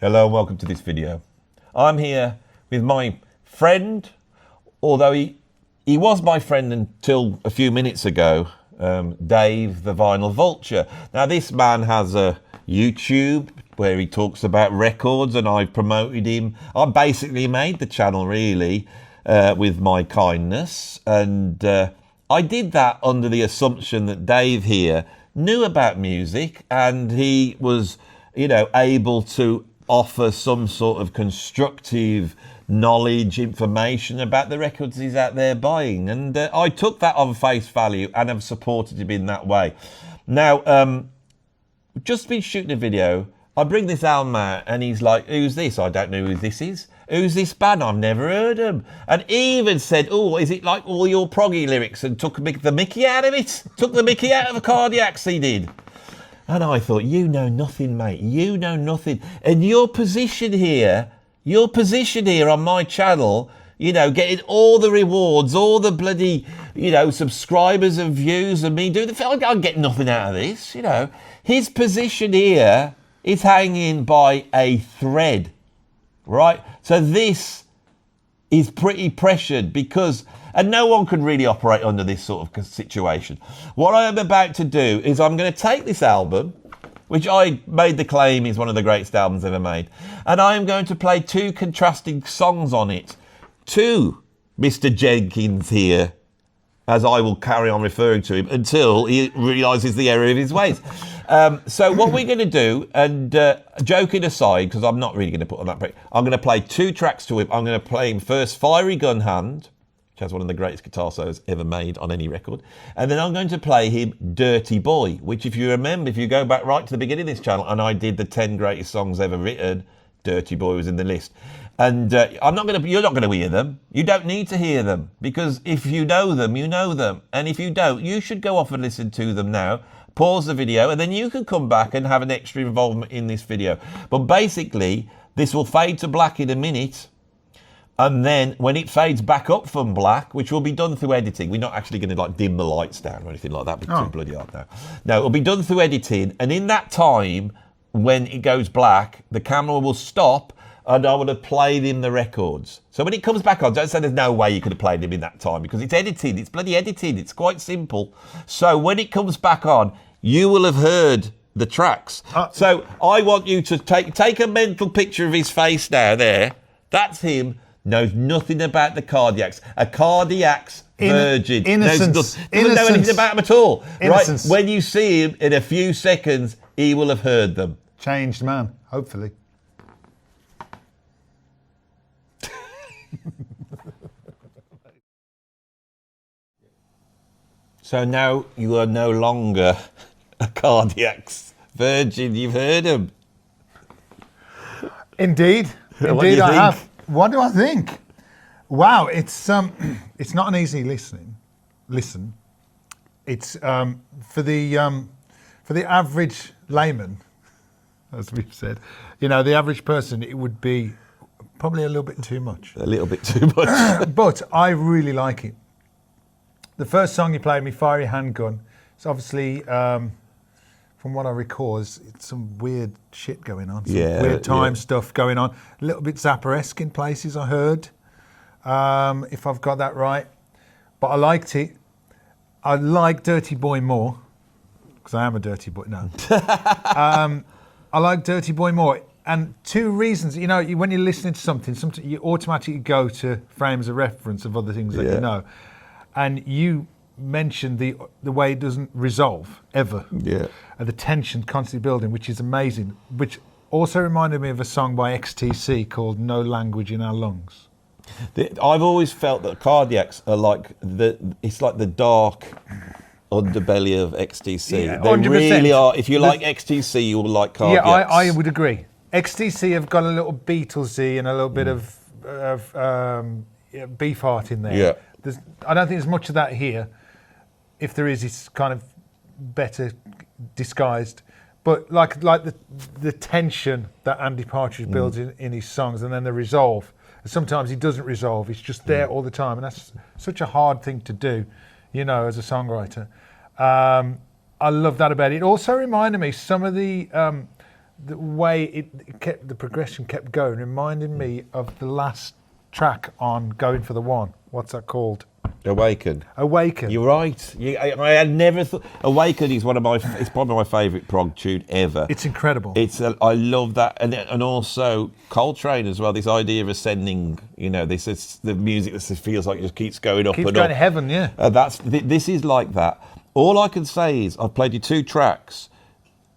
Hello and welcome to this video. I'm here with my friend, although he was my friend until a few minutes ago, Dave the Vinyl Vulture. Now this man has a YouTube where he talks about records and I've promoted him. I basically made the channel really with my kindness, and I did that under the assumption that Dave here knew about music and he was, you know, able to offer some sort of constructive knowledge, information about the records he's out there buying. And I took that on face value and have supported him in that way. Now, just been shooting a video. I bring this album out and he's like, who's this? I don't know who this is. Who's this band? I've never heard them. And he even said, oh, is it like all your proggy lyrics? And took the mickey out of it. Took the mickey out of the Cardiacs, he did. And I thought, you know nothing, mate. You know nothing. And your position here on my channel, you know, getting all the rewards, all the bloody, you know, subscribers and views and me doing the film, I'll get nothing out of this, you know. His position here is hanging by a thread, right? So this is pretty pressured because, and no one can really operate under this sort of situation. What I am about to do is I'm going to take this album, which I made the claim is one of the greatest albums ever made, and I am going to play two contrasting songs on it to Mr. Jenkins here, as I will carry on referring to him until he realises the error of his ways. So what we're going to do, and joking aside, because I'm not really going to put on that break, I'm going to play two tracks to him. I'm going to play him first Fiery Gun Hand, which has one of the greatest guitar solos ever made on any record. And then I'm going to play him Dirty Boy, which if you remember, if you go back right to the beginning of this channel, and I did the 10 greatest songs ever written, Dirty Boy was in the list. And you're not going to hear them. You don't need to hear them, because if you know them, you know them. And if you don't, you should go off and listen to them now. Pause the video, and then you can come back and have an extra involvement in this video. But basically, this will fade to black in a minute. And then when it fades back up from black, which will be done through editing, we're not actually going to like dim the lights down or anything like that, because it's too bloody hard now. No, it'll be done through editing. And in that time, when it goes black, the camera will stop and I would have played him the records. So when it comes back on, don't say there's no way you could have played him in that time, because it's edited. It's bloody edited. It's quite simple. So when it comes back on, you will have heard the tracks. So I want you to take a mental picture of his face now there. That's him. Knows nothing about the Cardiacs. A Cardiacs virgin. Innocence. Doesn't know anything about him at all. Innocence. Right? When you see him in a few seconds, he will have heard them. Changed man, hopefully. So now you are no longer a Cardiacs virgin. You've heard him. Indeed. Indeed I have. What do I think? Wow, it's not an easy listen. It's for the average layman, as we've said, you know, the average person, it would be probably a little bit too much. A little bit too much. But I really like it. The first song you played me, Fiery Handgun, it's obviously, from what I recall, it's some weird shit going on. Some weird time stuff going on. A little bit Zappa-esque in places, I heard, if I've got that right. But I liked it. I like Dirty Boy more, because I am a dirty boy. No. I like Dirty Boy more. And two reasons, you know, when you're listening to something you automatically go to frames of reference of other things that you know. And you mentioned the way it doesn't resolve ever. Yeah. And the tension constantly building, which is amazing. Which also reminded me of a song by XTC called "No Language in Our Lungs." I've always felt that Cardiacs are like it's like the dark underbelly of XTC. Yeah, they 100%. Really are. If you like XTC, you will like Cardiacs. Yeah, I would agree. XTC have got a little Beatlesy and a little bit of Beefheart in there. Yeah. I don't think there's much of that here. If there is, it's kind of better disguised. But like the tension that Andy Partridge builds in his songs, and then the resolve. Sometimes he doesn't resolve. It's just there all the time, and that's such a hard thing to do, you know, as a songwriter. I love that about it. It also reminded me some of the the way it kept, the progression kept going, reminded me of the last track on Going for the One. What's that called? Awaken. You're right. I had never thought. Awaken is it's probably my favourite prog tune ever. It's incredible. I love that, and also Coltrane as well. This idea of ascending. This is the music that feels like it just keeps going up keeps and going up. to heaven, yeah. This is like that. All I can say is I've played you 2 tracks.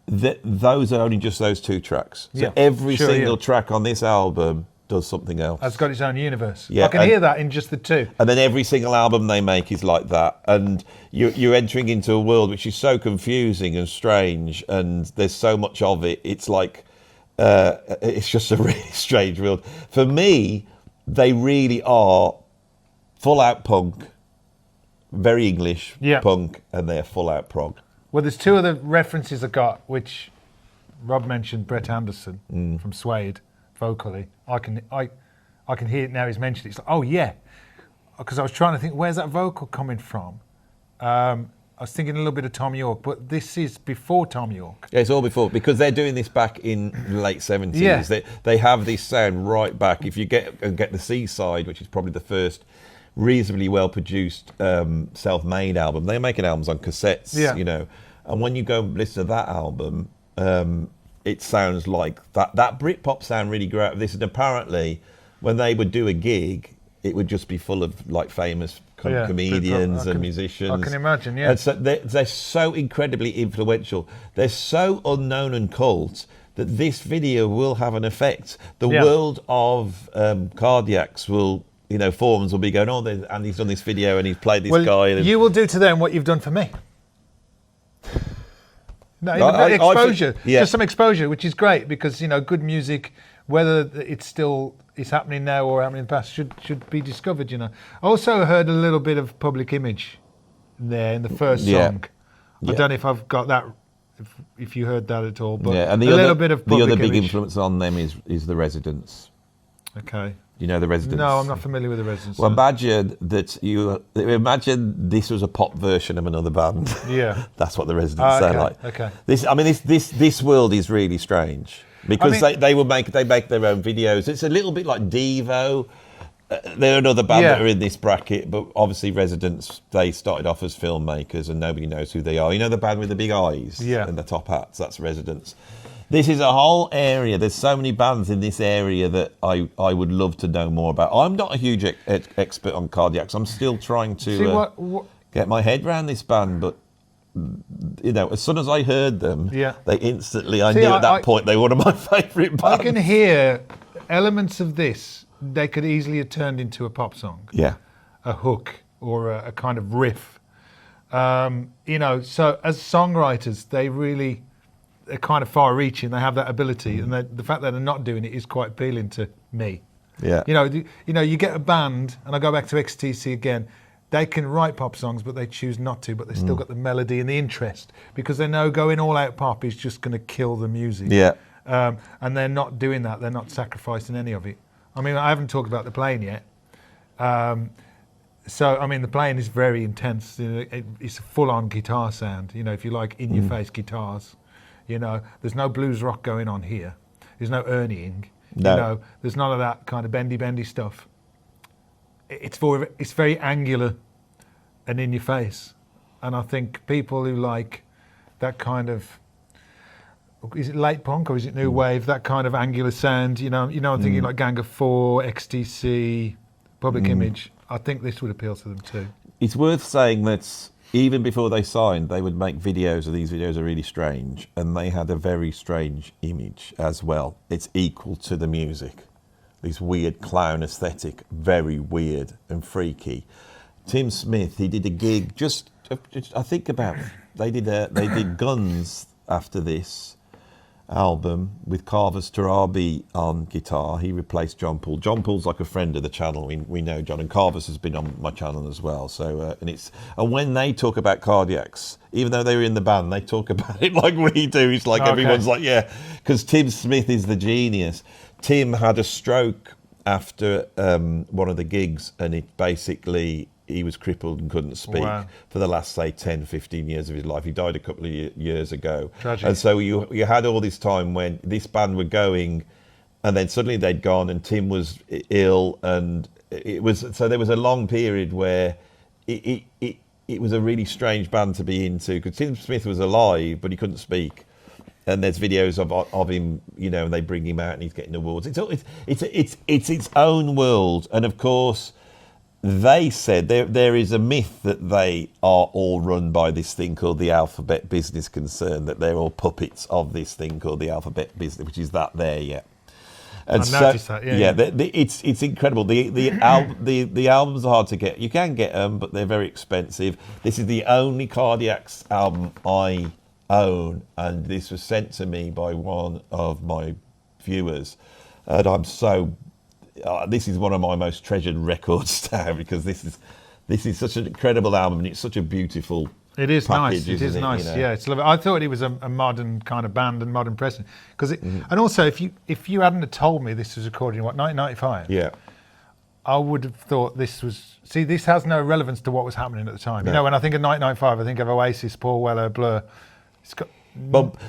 Those are only just those 2 tracks. So every single track on this album does something else. It's got its own universe. Yeah, I can hear that in just the 2. And then every single album they make is like that. And you're entering into a world which is so confusing and strange, and there's so much of it. It's like, it's just a really strange world. For me, they really are full out punk, very English punk, and they're full out prog. Well, there's 2 other references I got, which Rob mentioned Brett Anderson from Suede. Vocally, I can hear it now. He's mentioned it. It's like, oh yeah, because I was trying to think, where's that vocal coming from? I was thinking a little bit of Tom York, but this is before Tom York. Yeah, it's all before, because they're doing this back in the late 70s. Yeah. They have this sound right back. If you get the C-side, which is probably the first reasonably well-produced self-made album, they're making albums on cassettes, and when you go listen to that album, it sounds like that Britpop sound really grew out of this. And apparently, when they would do a gig, it would just be full of like famous comedians and musicians. I can imagine, yeah. And so they're so incredibly influential. They're so unknown and cult that this video will have an effect. The world of Cardiacs will, forums will be going, oh, Andy's done this video and he's played this guy. And you will do to them what you've done for me. No, exposure. Just some exposure, which is great because good music, whether it's still is happening now or happening in the past, should be discovered. I also heard a little bit of Public Image there in the first song. I don't know if I've got that. If you heard that at all, but and a little bit of Public the other big Image. influence on them is the Residents. Okay. You know the Residents? No, I'm not familiar with the Residents. Well, imagine this was a pop version of another band. Yeah, that's what the Residents sound like. Okay. This world is really strange because they make their own videos. It's a little bit like Devo. They're another band that are in this bracket, but obviously Residents. They started off as filmmakers, and nobody knows who they are. You know the band with the big eyes and the top hats. That's Residents. This is a whole area. There's so many bands in this area that I would love to know more about. I'm not a huge expert on Cardiacs. I'm still trying to get my head around this band. But, as soon as I heard them, they instantly, I knew at that point they were one of my favourite bands. I can hear elements of this. They could easily have turned into a pop song. Yeah. A hook or a kind of riff. So as songwriters, they're kind of far-reaching. They have that ability, and the fact that they're not doing it is quite appealing to me. Yeah. You get a band, and I go back to XTC again. They can write pop songs, but they choose not to. But they still got the melody and the interest because they know going all-out pop is just going to kill the music. Yeah. And they're not doing that. They're not sacrificing any of it. I haven't talked about the playing yet. The playing is very intense. It's a full-on guitar sound. If you like in-your-face guitars. There's no blues rock going on here. There's no Ernieing. No. There's none of that kind of bendy stuff. It's very angular and in your face. And I think people who like that kind of, is it late punk or is it new wave? That kind of angular sound. I'm thinking like Gang of Four, XTC, Public Image. I think this would appeal to them too. It's worth saying that even before they signed, they would make videos, and these videos are really strange, and they had a very strange image as well. It's equal to the music. This weird clown aesthetic, very weird and freaky. Tim Smith, he did a gig they did Guns after this album with Carver's Tarabi on guitar. He replaced John Paul. John Paul's like a friend of the channel. We know John, and Carver's has been on my channel as well. So and when they talk about Cardiacs, even though they were in the band, they talk about it like we do. It's like everyone's like, because Tim Smith is the genius. Tim had a stroke after one of the gigs, and it basically he was crippled and couldn't speak for the last, say, 10, 15 years of his life. He died a couple of years ago. Tragic. And so you had all this time when this band were going, and then suddenly they'd gone, and Tim was ill, and there was a long period where it was a really strange band to be into, because Tim Smith was alive, but he couldn't speak. And there's videos of him, you know, and they bring him out and he's getting awards. It's its own world. And of course, they said there is a myth that they are all run by this thing called the Alphabet Business Concern, that they're all puppets of this thing called the Alphabet Business, which is that there, yeah. And I noticed that, yeah. It's incredible. The albums are hard to get. You can get them, but they're very expensive. This is the only Cardiacs album I own, and this was sent to me by one of my viewers, and I'm so this is one of my most treasured records now, because this is such an incredible album, and it's such a beautiful it is package, nice. It is nice. You know? Yeah, it's lovely. I thought it was a modern kind of band and modern pressing, because and also if you hadn't have told me this was recorded in 1995, yeah, I would have thought this was. See, this has no relevance to what was happening at the time. No. You know, when I think of 1995, I think of Oasis, Paul Weller, Blur. It's got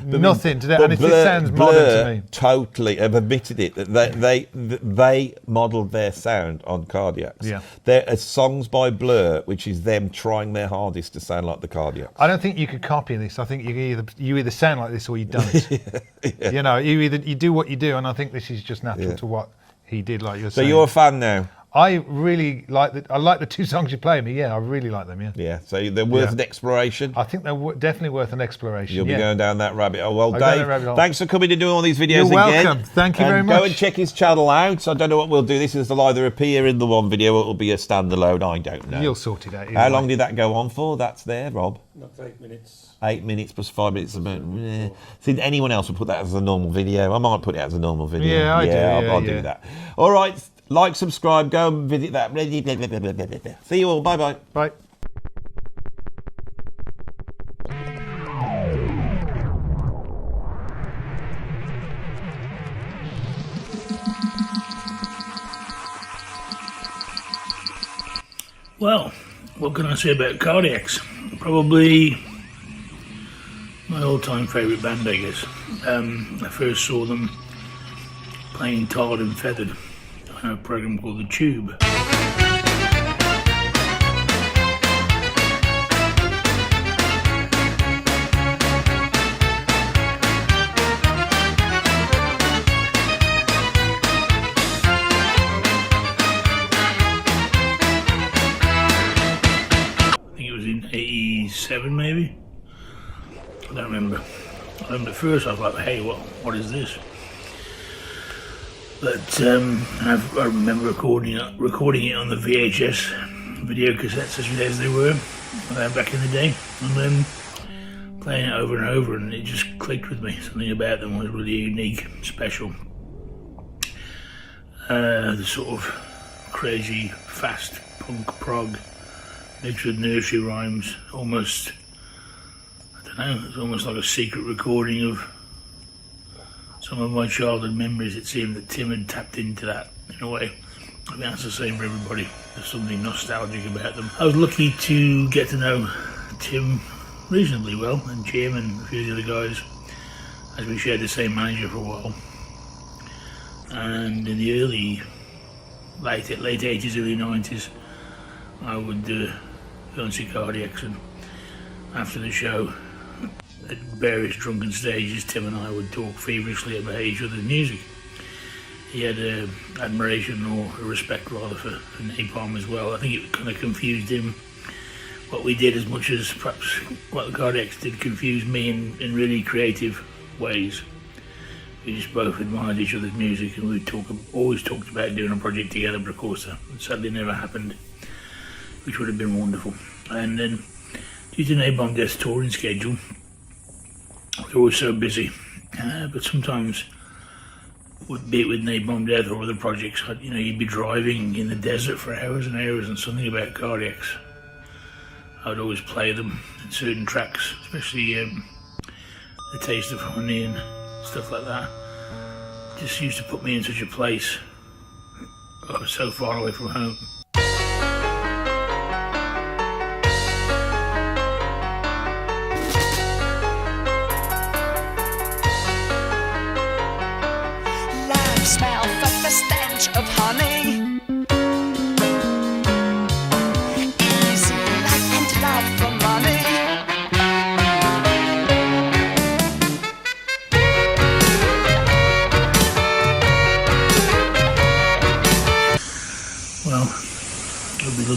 nothing to do, and it just sounds modern to me. Totally, have admitted it that they modelled their sound on Cardiacs. Yeah, there are songs by Blur which is them trying their hardest to sound like the Cardiacs. I don't think you could copy this. I think you either sound like this or you don't. Yeah. You know, you do what you do, and I think this is just natural to what he did. Like you're saying. So you're a fan now. I really like the two songs you play me. Yeah, I really like them. Yeah. Yeah. So they're worth an exploration. I think they're definitely worth an exploration. You'll be going down that rabbit hole. Well, Dave, thanks for coming and doing all these videos You're again. welcome. Thank you very much. Go and check his channel out. I don't know what we'll do. This will either appear in the one video or it'll be a standalone. I don't know. You'll sort it out. How long did that go on for? That's there, Rob. That's 8 minutes. 8 minutes plus 5 minutes. See, anyone else would put that as a normal video. I might put it as a normal video. Yeah, I do. I'll do that. All right. Like, subscribe, go and visit that. See you all. Bye-bye. Bye. Well, what can I say about Cardiacs? Probably my all-time favourite band, I guess. I first saw them playing Tarred and Feathered on a program called The Tube. I think it was in 87 maybe? I don't remember. I remember at first I was like, hey, what is this? But I remember recording it on the VHS video cassettes as they were back in the day, and then playing it over and over, and it just clicked with me. Something about them was really unique, special. The sort of crazy, fast punk prog mixed with nursery rhymes, almost, I don't know, it's almost like a secret recording of some of my childhood memories. It seemed that Tim had tapped into that in a way. I think that's the same for everybody. There's something nostalgic about them. I was lucky to get to know Tim reasonably well, and Jim and a few of the other guys, as we shared the same manager for a while. And in the late 80s, early 90s, I would go and see Cardiacs, and after the show, at various drunken stages, Tim and I would talk feverishly about each other's music. He had admiration, or a respect rather, for Napalm as well. I think it kind of confused him, what we did, as much as perhaps what the Cardiacs did confused me in really creative ways. We just both admired each other's music, and we always talked about doing a project together, but of course that sadly never happened, which would have been wonderful. And then, due to Napalm Death's touring schedule, we were always so busy, but sometimes, be it with Napalm Death or other projects, you'd be driving in the desert for hours and hours, and something about Cardiacs, I would always play them in certain tracks, especially The Taste of Honey and stuff like that. Just used to put me in such a place. I was so far away from home.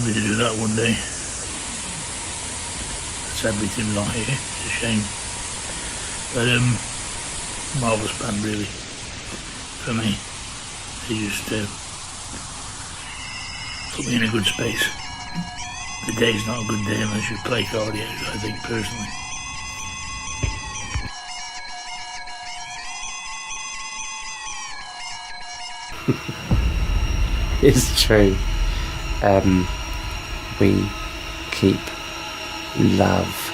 lovely to do that one day. Sadly, Tim's not here. It's a shame. But marvellous band, really. For me, they just put me in a good space. The day's not a good day unless you play cardiac, I think, personally. It's true. We keep love.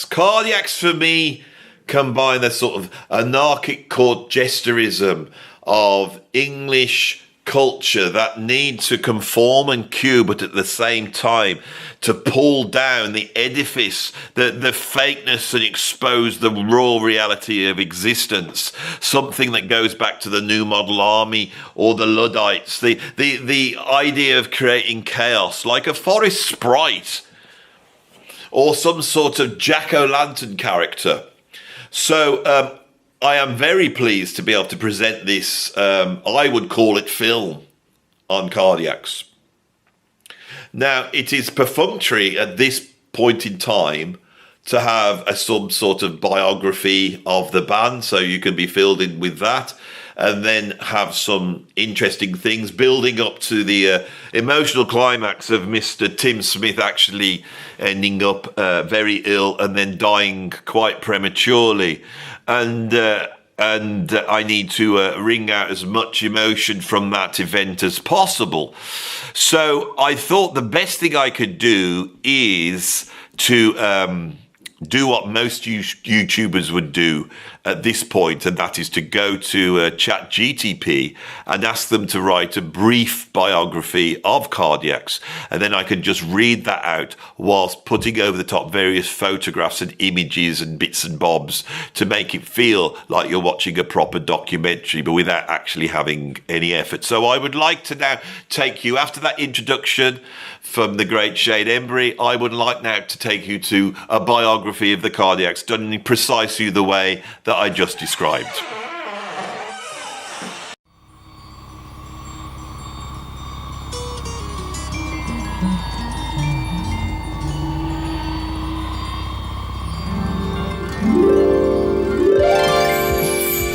Cardiacs for me combine the sort of anarchic court gesturism of English culture that need to conform and cue, but at the same time to pull down the edifice, the fakeness, and expose the raw reality of existence. Something that goes back to the New Model Army or the Luddites. The idea of creating chaos, like a forest sprite or some sort of jack-o'-lantern character. So I am very pleased to be able to present this, I would call it film, on Cardiacs. Now, it is perfunctory at this point in time to have some sort of biography of the band, so you can be filled in with that, and then have some interesting things building up to the emotional climax of Mr. Tim Smith actually ending up very ill and then dying quite prematurely. And I need to wring out as much emotion from that event as possible. So I thought the best thing I could do is to do what most YouTubers would do at this point, and that is to go to ChatGTP and ask them to write a brief biography of Cardiacs, and then I can just read that out whilst putting over the top various photographs and images and bits and bobs to make it feel like you're watching a proper documentary, but without actually having any effort. So I would like to now take you, after that introduction from the great Shane Embry, I would like now to take you to a biography of the Cardiacs done in precisely the way that I just described.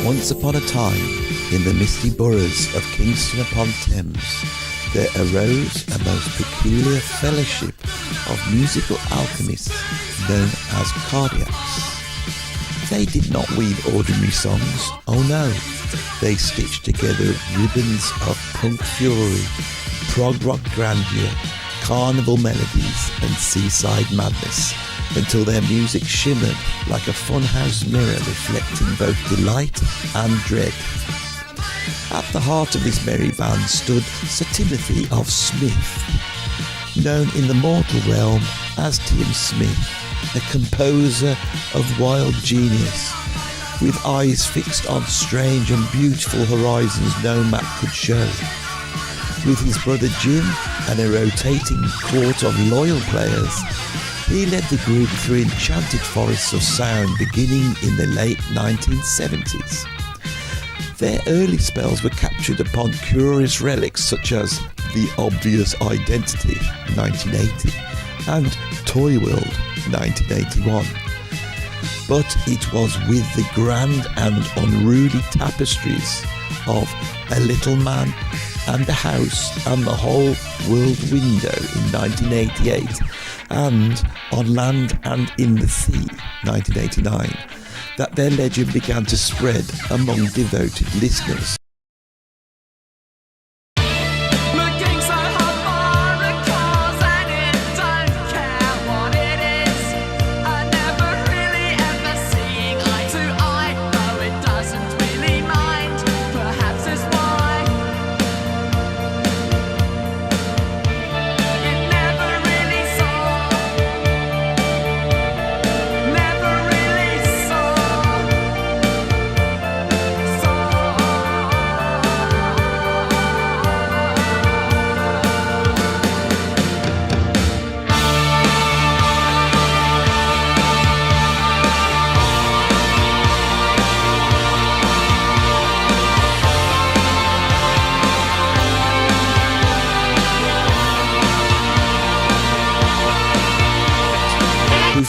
Once upon a time, in the misty boroughs of Kingston upon Thames, there arose a most peculiar fellowship of musical alchemists known as Cardiacs. They did not weave ordinary songs, oh no. They stitched together ribbons of punk fury, prog rock grandeur, carnival melodies and seaside madness, until their music shimmered like a funhouse mirror reflecting both delight and dread. At the heart of this merry band stood Sir Timothy of Smith, known in the mortal realm as Tim Smith, a composer of wild genius, with eyes fixed on strange and beautiful horizons no map could show. With his brother Jim and a rotating court of loyal players, he led the group through enchanted forests of sound beginning in the late 1970s. Their early spells were captured upon curious relics such as The Obvious Identity, 1980, and Toy World, 1981. But it was with the grand and unruly tapestries of A Little Man and a House and the Whole World Window in 1988, and On Land and in the Sea, 1989, that their legend began to spread among devoted listeners.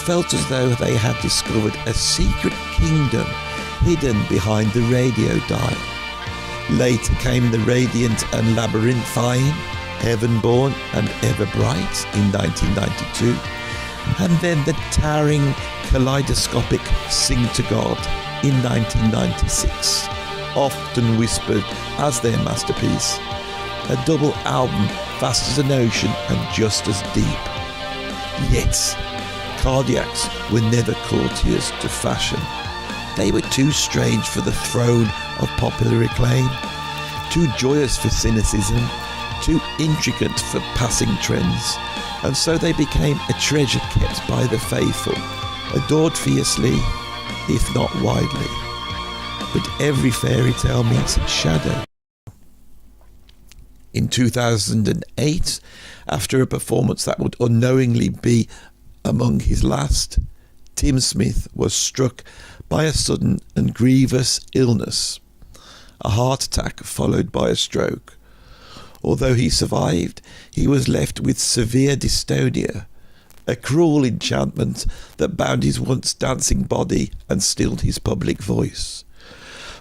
Felt as though they had discovered a secret kingdom hidden behind the radio dial. Later came the radiant and labyrinthine Heaven-Born and Ever Bright in 1992, and then the towering kaleidoscopic Sing to God in 1996, often whispered as their masterpiece, a double album vast as an ocean and just as deep. Yet Cardiacs were never courtiers to fashion. They were too strange for the throne of popular acclaim, too joyous for cynicism, too intricate for passing trends, and so they became a treasure kept by the faithful, adored fiercely, if not widely. But every fairy tale meets its shadow. In 2008, after a performance that would unknowingly be among his last, Tim Smith was struck by a sudden and grievous illness, a heart attack followed by a stroke. Although he survived, he was left with severe dystonia, a cruel enchantment that bound his once dancing body and stilled his public voice.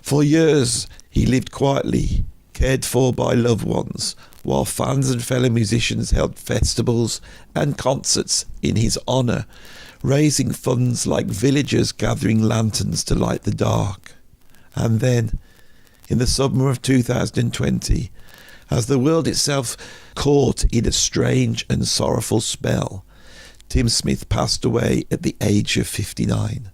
For years he lived quietly, cared for by loved ones, while fans and fellow musicians held festivals and concerts in his honour, raising funds like villagers gathering lanterns to light the dark. And then, in the summer of 2020, as the world itself caught in a strange and sorrowful spell, Tim Smith passed away at the age of 59.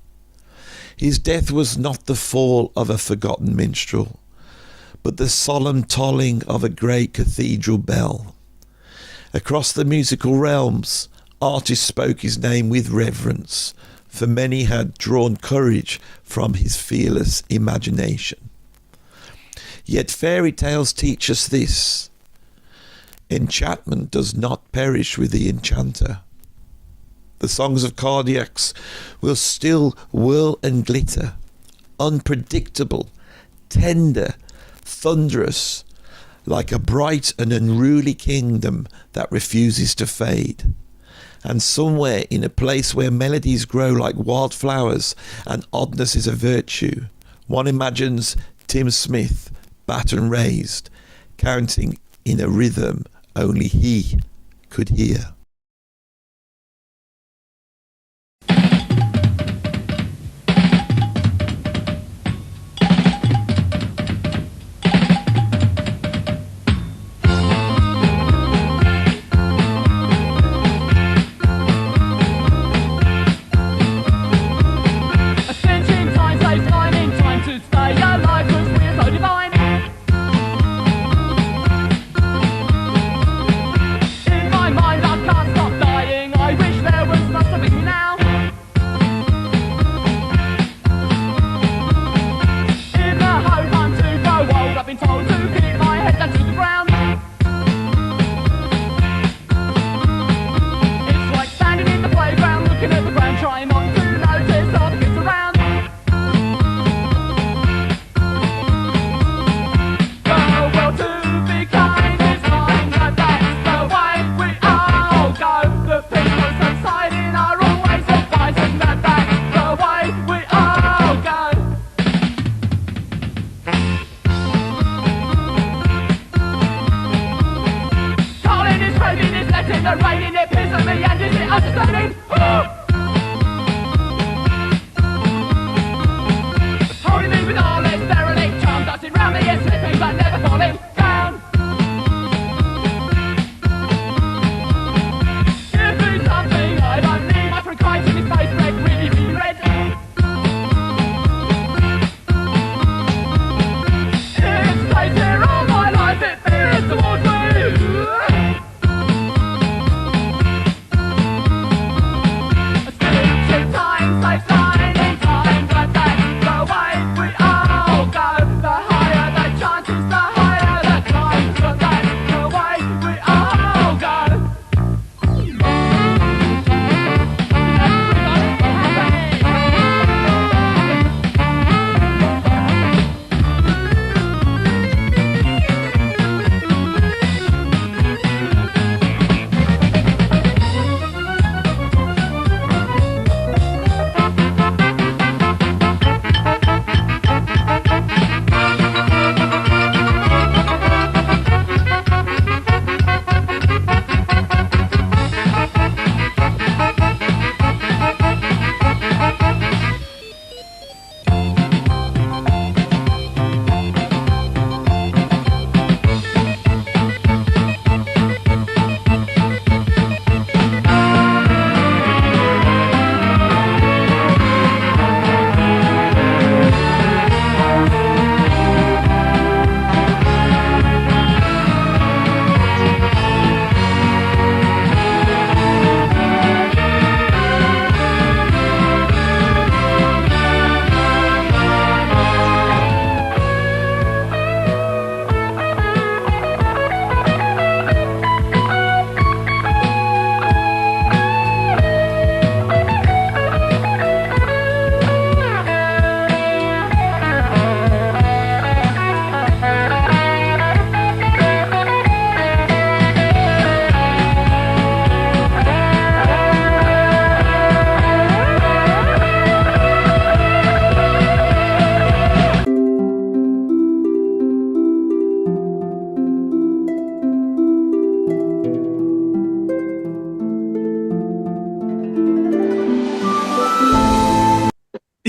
His death was not the fall of a forgotten minstrel, but the solemn tolling of a great cathedral bell. Across the musical realms, artists spoke his name with reverence, for many had drawn courage from his fearless imagination. Yet fairy tales teach us this: enchantment does not perish with the enchanter. The songs of Cardiacs will still whirl and glitter, unpredictable, tender, thunderous, like a bright and unruly kingdom that refuses to fade. And somewhere in a place where melodies grow like wildflowers and oddness is a virtue, one imagines Tim Smith, baton raised, counting in a rhythm only he could hear.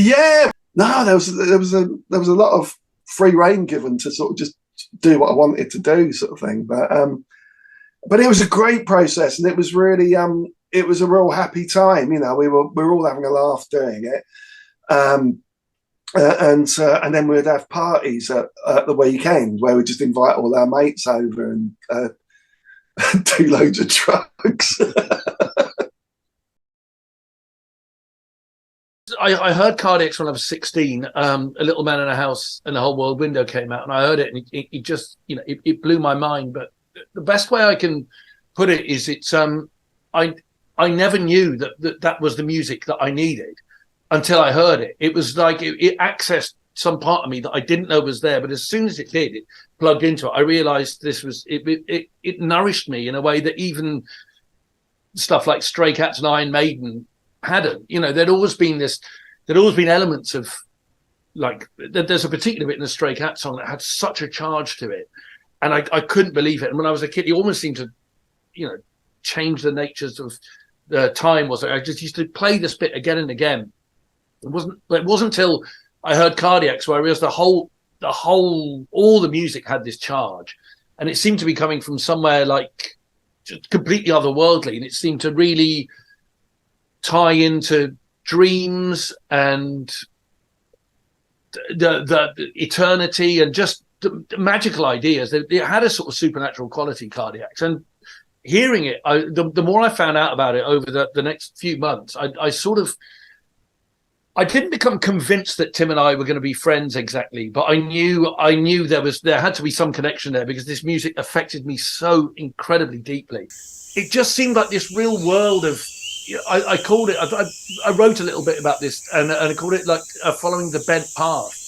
Yeah, no, there was a lot of free rein given to sort of just do what I wanted to do, sort of thing. But it was a great process, and it was really it was a real happy time. You know, we were all having a laugh doing it. And then we'd have parties at the weekend where we'd just invite all our mates over and do loads of drugs. I heard Cardiacs when I was 16. A Little Man in a House and the Whole World Window came out, and I heard it, and it just, you know, it blew my mind. But the best way I can put it is it's I never knew that was the music that I needed until I heard it. It was like it accessed some part of me that I didn't know was there. But as soon as it did, it plugged into it. I realized this was it nourished me in a way that even stuff like Stray Cats and Iron Maiden hadn't. You know, there'd always been elements of, like, there's a particular bit in the Stray Cat song that had such a charge to it, and I couldn't believe it. And when I was a kid, it almost seemed to, you know, change the natures of the time. I just used to play this bit again and again. It wasn't until I heard Cardiacs where I realized all the music had this charge, and it seemed to be coming from somewhere like just completely otherworldly, and it seemed to really tie into dreams and the eternity and just the magical ideas. It had a sort of supernatural quality, Cardiacs. And hearing it, the more I found out about it over the next few months, I didn't become convinced that Tim and I were going to be friends exactly, but I knew there had to be some connection there, because this music affected me so incredibly deeply. It just seemed like this real world of, I called it, I wrote a little bit about this, and I called it like following the bent path.